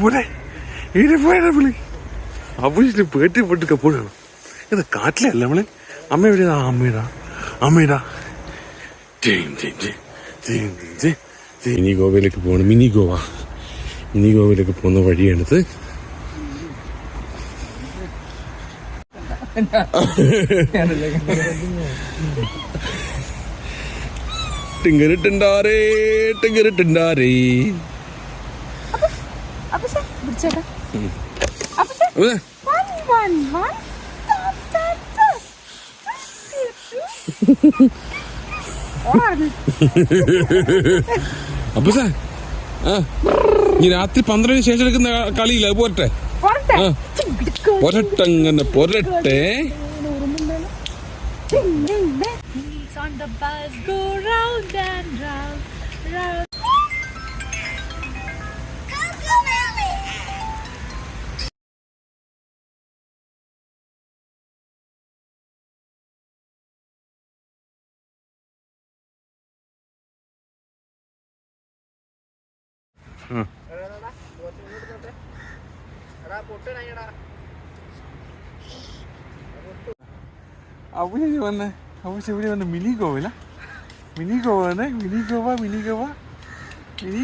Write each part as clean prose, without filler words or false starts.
പോരെ പുള്ളി അപ്പൂച്ചിട്ട് പേട്ടി പൊട്ടിക്ക പോടാണ്. ഇത് കാട്ടിലല്ല നമ്മള്. അമ്മ എവിടെയാ? അമ്മയുടെ മിനി ഗോവയിലേക്ക് പോകണം. മിനി ഗോവയിലേക്ക് പോകുന്ന വഴിയാണിത്. ടിങ്കറിട്ടുണ്ടാരേ. അപ്പൊ സാർ ഈ രാത്രി 12 ശേഷം എടുക്കുന്ന കളിയില്ല. അത് പോരട്ടെ അങ്ങനെ പോരട്ടെ. അപ്പൂച്ചി ഇവിടെ വന്ന് മിനി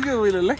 ഗോവയിലല്ലേ?